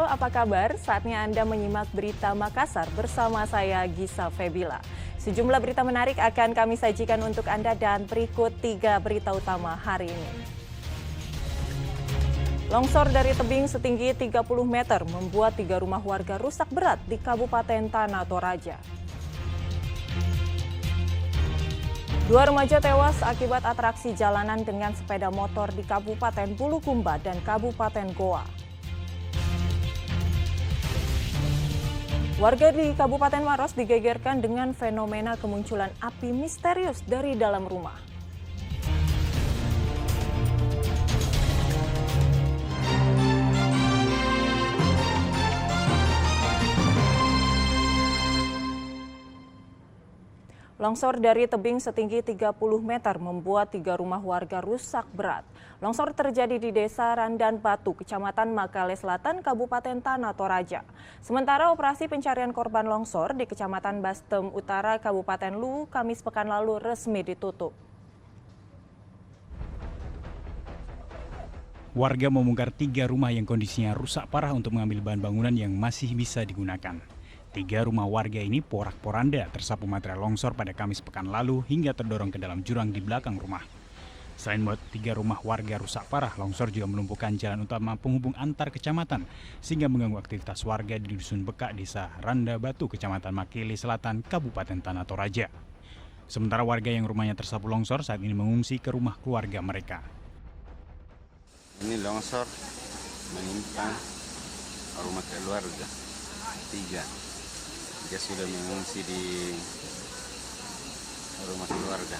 apa kabar? Saatnya Anda menyimak berita Makassar bersama saya Gisa Febila. Sejumlah berita menarik akan kami sajikan untuk Anda dan berikut 3 berita utama hari ini. Longsor dari tebing setinggi 30 meter membuat 3 rumah warga rusak berat di Kabupaten Tanah Toraja. 2 remaja tewas akibat atraksi jalanan dengan sepeda motor di Kabupaten Bulukumba dan Kabupaten Goa. Warga di Kabupaten Maros digegerkan dengan fenomena kemunculan api misterius dari dalam rumah. Longsor dari tebing setinggi 30 meter membuat 3 rumah warga rusak berat. Longsor terjadi di Desa Randan Batu, Kecamatan Makale Selatan, Kabupaten Tanah Toraja. Sementara operasi pencarian korban longsor di Kecamatan Bastem Utara, Kabupaten Luwu, Kamis pekan lalu resmi ditutup. Warga membongkar 3 rumah yang kondisinya rusak parah untuk mengambil bahan bangunan yang masih bisa digunakan. 3 rumah warga ini porak-poranda tersapu material longsor pada Kamis pekan lalu hingga terdorong ke dalam jurang di belakang rumah. Selain membuat 3 rumah warga rusak parah, longsor juga melumpuhkan jalan utama penghubung antar kecamatan sehingga mengganggu aktivitas warga di Dusun Bekak, Desa Randa Batu, Kecamatan Makele Selatan, Kabupaten Tanah Toraja. Sementara warga yang rumahnya tersapu longsor saat ini mengungsi ke rumah keluarga mereka. Ini longsor menimpa rumah keluarga 3. Dia sudah mengungsi di rumah keluarga.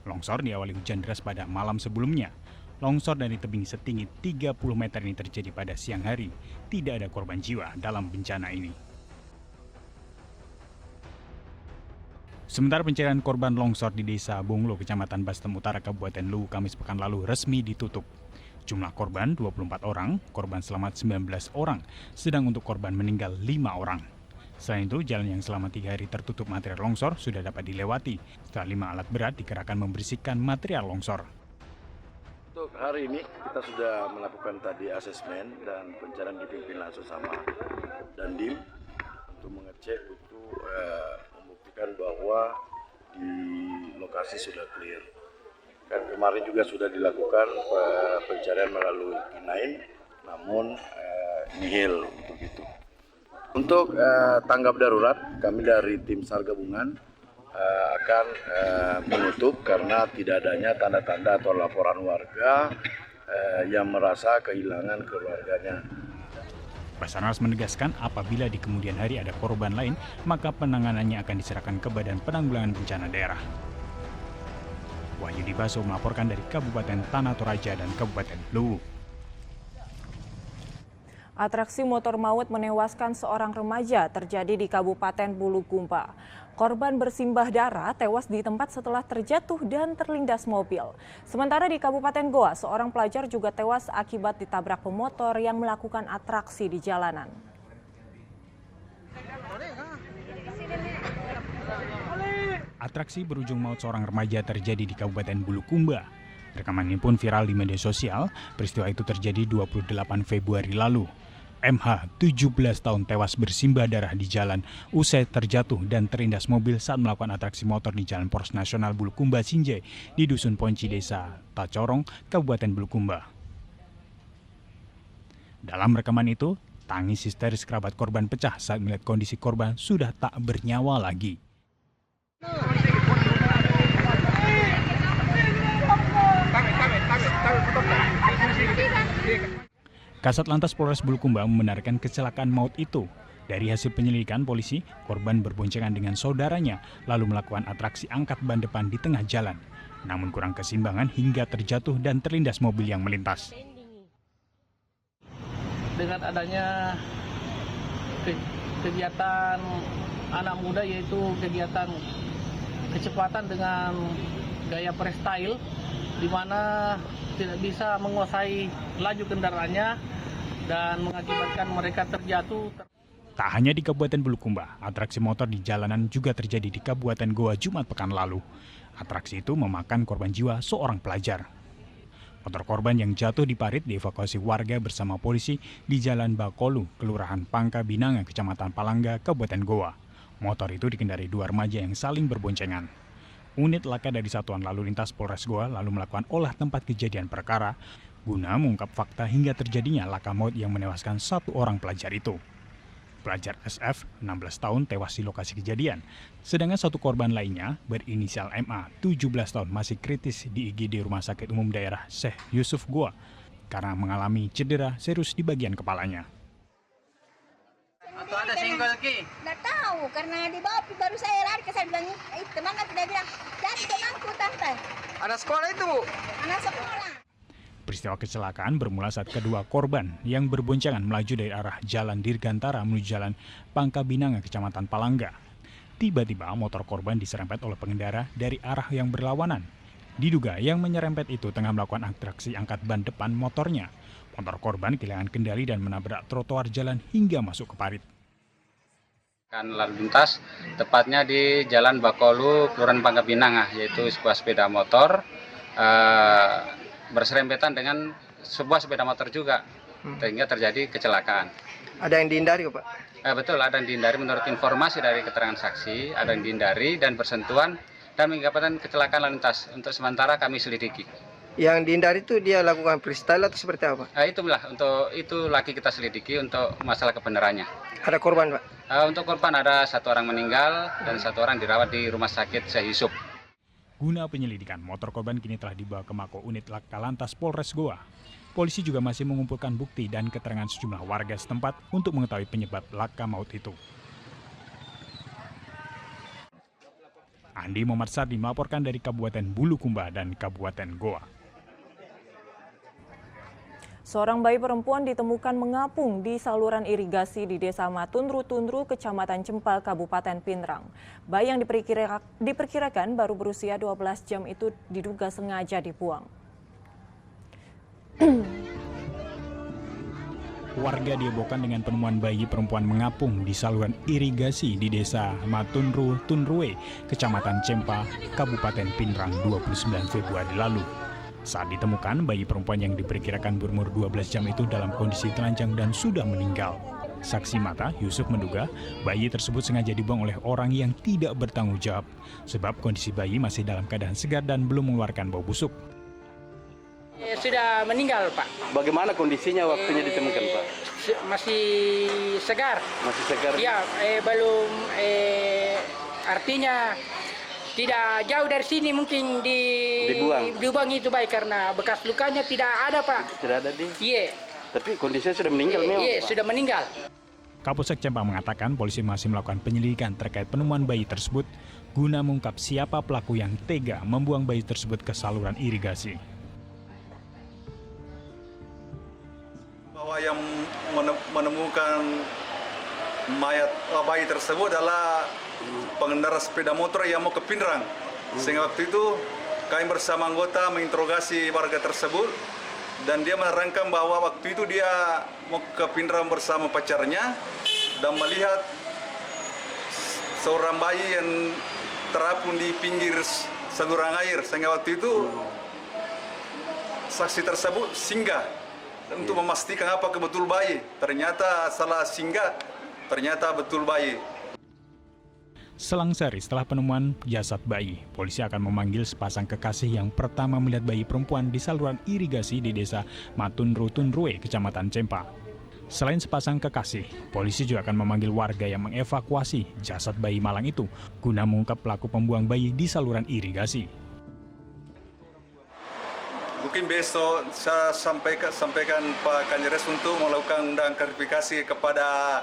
Longsor diawali hujan deras pada malam sebelumnya. Longsor dari tebing setinggi 30 meter ini terjadi pada siang hari. Tidak ada korban jiwa dalam bencana ini. Sementara pencarian korban longsor di Desa Bonglo, Kecamatan Bastem Utara, Kabupaten Luwu, Kamis pekan lalu resmi ditutup. Jumlah korban 24 orang, korban selamat 19 orang, sedang untuk korban meninggal 5 orang. Selain itu, jalan yang selama 3 hari tertutup material longsor sudah dapat dilewati setelah 5 alat berat dikerahkan membersihkan material longsor. Untuk hari ini kita sudah melakukan tadi asesmen dan pencarian dipimpin langsung sama Dandim untuk mengecek untuk membuktikan bahwa di lokasi sudah clear. Kan kemarin juga sudah dilakukan pencarian melalui K9, namun nihil untuk itu. Untuk tanggap darurat, kami dari tim SAR gabungan akan menutup karena tidak adanya tanda-tanda atau laporan warga yang merasa kehilangan keluarganya. Basarnas menegaskan apabila di kemudian hari ada korban lain, maka penanganannya akan diserahkan ke Badan Penanggulangan Bencana Daerah. Wahyudi Baso melaporkan dari Kabupaten Tanah Toraja dan Kabupaten Luwu. Atraksi motor maut menewaskan seorang remaja terjadi di Kabupaten Bulukumba. Korban bersimbah darah tewas di tempat setelah terjatuh dan terlindas mobil. Sementara di Kabupaten Goa, seorang pelajar juga tewas akibat ditabrak pemotor yang melakukan atraksi di jalanan. Atraksi berujung maut seorang remaja terjadi di Kabupaten Bulukumba. Rekaman ini pun viral di media sosial. Peristiwa itu terjadi 28 Februari lalu. MH, 17 tahun, tewas bersimbah darah di jalan usai terjatuh dan terlindas mobil saat melakukan atraksi motor di Jalan Poros Nasional Bulukumba Sinjai di Dusun Ponci, Desa Tacorong, Kabupaten Bulukumba. Dalam rekaman itu, tangis histeris kerabat korban pecah saat melihat kondisi korban sudah tak bernyawa lagi. Kasat Lantas Polres Bulukumba membenarkan kecelakaan maut itu. Dari hasil penyelidikan polisi, korban berboncengan dengan saudaranya lalu melakukan atraksi angkat ban depan di tengah jalan. Namun kurang keseimbangan hingga terjatuh dan terlindas mobil yang melintas. Dengan adanya kegiatan anak muda, yaitu kegiatan kecepatan dengan gaya freestyle, di mana tidak bisa menguasai laju kendaraannya dan mengakibatkan mereka terjatuh. Tak hanya di Kabupaten Bulukumba, atraksi motor di jalanan juga terjadi di Kabupaten Goa Jumat pekan lalu. Atraksi itu memakan korban jiwa seorang pelajar. Motor korban yang jatuh di parit dievakuasi warga bersama polisi di Jalan Bakolu, Kelurahan Pangka Binanga, Kecamatan Palangga, Kabupaten Goa. Motor itu dikendarai dua remaja yang saling berboncengan. Unit laka dari Satuan Lalu Lintas Polres Goa lalu melakukan olah tempat kejadian perkara guna mengungkap fakta hingga terjadinya laka maut yang menewaskan satu orang pelajar itu. Pelajar SF, 16 tahun, tewas di lokasi kejadian. Sedangkan satu korban lainnya, berinisial MA, 17 tahun, masih kritis di IGD Rumah Sakit Umum Daerah Syekh Yusuf Goa karena mengalami cedera serius di bagian kepalanya. Atau ada single ki? Nggak tahu, karena di bawah baru saya lari ke saya bilang, teman kan tidak bilang, jadi temanku tante. Anak sekolah itu, Bu? Anak sekolah. Peristiwa kecelakaan bermula saat kedua korban yang berboncengan melaju dari arah Jalan Dirgantara menuju Jalan Pangka Binanga, Kecamatan Palangga. Tiba-tiba motor korban diserempet oleh pengendara dari arah yang berlawanan. Diduga yang menyerempet itu tengah melakukan atraksi angkat ban depan motornya. Motor korban kehilangan kendali dan menabrak trotoar jalan hingga masuk ke parit. Lalu lintas, tepatnya di Jalan Bakolu, Kelurahan Pangka Binanga, yaitu sebuah sepeda motor berserempetan dengan sebuah sepeda motor juga, sehingga terjadi kecelakaan. Ada yang dihindari, Pak? Betul, ada yang dihindari menurut informasi dari keterangan saksi, ada yang dihindari dan bersentuhan dan mengakibatkan kecelakaan lalu lintas. Untuk sementara kami selidiki. Yang dihindari itu dia lakukan freestyle atau seperti apa? Itulah, untuk itu lagi kita selidiki untuk masalah kebenarannya. Ada korban, Pak? Untuk korban ada satu orang meninggal dan satu orang dirawat di Rumah Sakit Syekh Yusuf. Guna penyelidikan, motor korban kini telah dibawa ke Mako Unit Laka Lantas Polres Goa. Polisi juga masih mengumpulkan bukti dan keterangan sejumlah warga setempat untuk mengetahui penyebab laka maut itu. Andi Muhammad Sardi melaporkan dari Kabupaten Bulukumba dan Kabupaten Goa. Seorang bayi perempuan ditemukan mengapung di saluran irigasi di Desa Matunru-Tunru, Kecamatan Cempa, Kabupaten Pinrang. Bayi yang diperkirakan baru berusia 12 jam itu diduga sengaja dibuang. Warga dihebohkan dengan penemuan bayi perempuan mengapung di saluran irigasi di Desa Matunru-Tunrue, Kecamatan Cempa, Kabupaten Pinrang 29 Februari lalu. Saat ditemukan, bayi perempuan yang diperkirakan berumur 12 jam itu dalam kondisi telanjang dan sudah meninggal. Saksi mata, Yusuf menduga bayi tersebut sengaja dibuang oleh orang yang tidak bertanggung jawab, sebab kondisi bayi masih dalam keadaan segar dan belum mengeluarkan bau busuk. Sudah meninggal, Pak. Bagaimana kondisinya waktunya ditemukan, Pak? Masih segar. Masih segar? Ya, belum, artinya tidak jauh dari sini, mungkin dibuang itu baik karena bekas lukanya tidak ada, Pak. Tidak ada di? Iya. Tapi kondisinya sudah meninggal memang, Iya, Pak? sudah meninggal. Kapolsek Cempa mengatakan polisi masih melakukan penyelidikan terkait penemuan bayi tersebut guna mengungkap siapa pelaku yang tega membuang bayi tersebut ke saluran irigasi. Bahwa yang menemukan mayat bayi tersebut adalah pengendara sepeda motor yang mau ke Pinrang. Sehingga waktu itu kami bersama anggota menginterogasi warga tersebut dan dia menerangkan bahwa waktu itu dia mau ke Pinrang bersama pacarnya dan melihat seorang bayi yang terapung di pinggir saluran air. Sehingga waktu itu saksi tersebut singgah untuk memastikan apakah betul bayi. Ternyata salah singgah, ternyata betul bayi. Selang sehari setelah penemuan jasad bayi, polisi akan memanggil sepasang kekasih yang pertama melihat bayi perempuan di saluran irigasi di Desa Matunru-Tunrue, Kecamatan Cempa. Selain sepasang kekasih, polisi juga akan memanggil warga yang mengevakuasi jasad bayi malang itu guna mengungkap pelaku pembuang bayi di saluran irigasi. Mungkin besok saya sampaikan Pak Kanjeres untuk melakukan undang klarifikasi kepada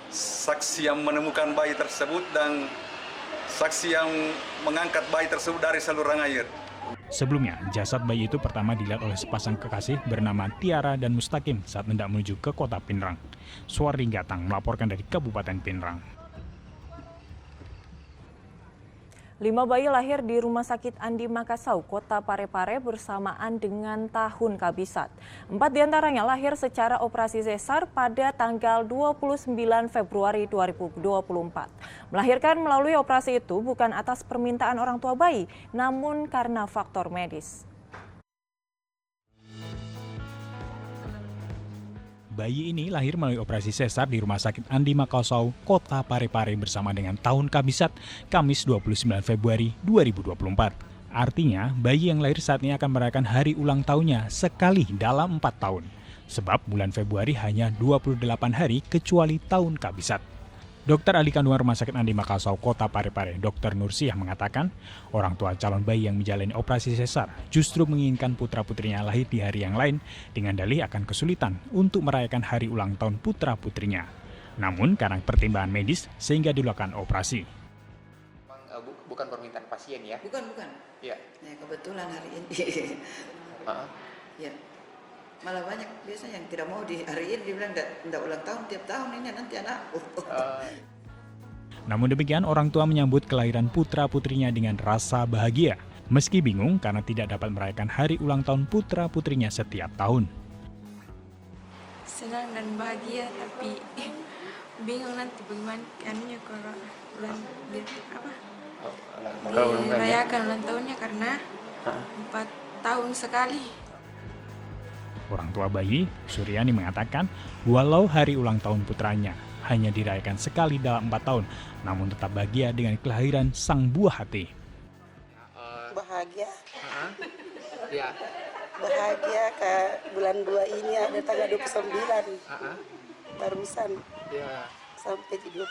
saksi yang menemukan bayi tersebut dan saksi yang mengangkat bayi tersebut dari saluran air. Sebelumnya, jasad bayi itu pertama dilihat oleh sepasang kekasih bernama Tiara dan Mustaqim saat hendak menuju ke kota Pinrang. Suardi Gatang melaporkan dari Kabupaten Pinrang. 5 bayi lahir di Rumah Sakit Andi Makassau, Kota Parepare bersamaan dengan tahun kabisat. 4 diantaranya lahir secara operasi sesar pada tanggal 29 Februari 2024. Melahirkan melalui operasi itu bukan atas permintaan orang tua bayi, namun karena faktor medis. bayi ini lahir melalui operasi sesar di Rumah Sakit Andi Makassau, Kota Parepare bersama dengan tahun kabisat, Kamis 29 Februari 2024. Artinya, bayi yang lahir saat ini akan merayakan hari ulang tahunnya sekali dalam 4 tahun. Sebab bulan Februari hanya 28 hari kecuali tahun kabisat. Dokter ahli kandungan Rumah Sakit Andi Makassau, Kota Parepare, Dr. Nursiah mengatakan, orang tua calon bayi yang menjalani operasi sesar justru menginginkan putra-putrinya lahir di hari yang lain dengan dalih akan kesulitan untuk merayakan hari ulang tahun putra-putrinya. Namun karena pertimbangan medis sehingga dilakukan operasi. Bukan permintaan pasien ya? Bukan. Ya. Ya, kebetulan hari ini. Ya. Malah banyak biasanya yang tidak mau di hari ini, dibilang enggak ulang tahun tiap tahun ini nanti anakku. Namun demikian, orang tua menyambut kelahiran putra-putrinya dengan rasa bahagia, meski bingung karena tidak dapat merayakan hari ulang tahun putra-putrinya setiap tahun. Senang dan bahagia, tapi bingung nanti bagaimana anunya kalau dirayakan ulang tahunnya karena 4 tahun sekali. Orang tua bayi, Suryani mengatakan, walau hari ulang tahun putranya hanya dirayakan sekali dalam 4 tahun, namun tetap bahagia dengan kelahiran sang buah hati. Bahagia. Ya. Bahagia ke bulan 2 ini ada tanggal 29. Barusan. Ya. Sampai 28.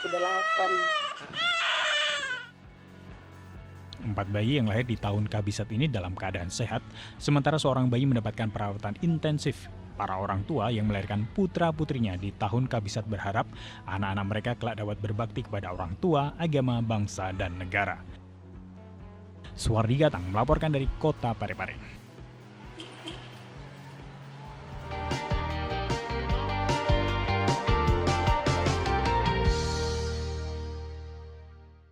4 bayi yang lahir di tahun kabisat ini dalam keadaan sehat, sementara seorang bayi mendapatkan perawatan intensif. Para orang tua yang melahirkan putra-putrinya di tahun kabisat berharap anak-anak mereka kelak dapat berbakti kepada orang tua, agama, bangsa, dan negara. Suwardi Gatang melaporkan dari Kota Parepare.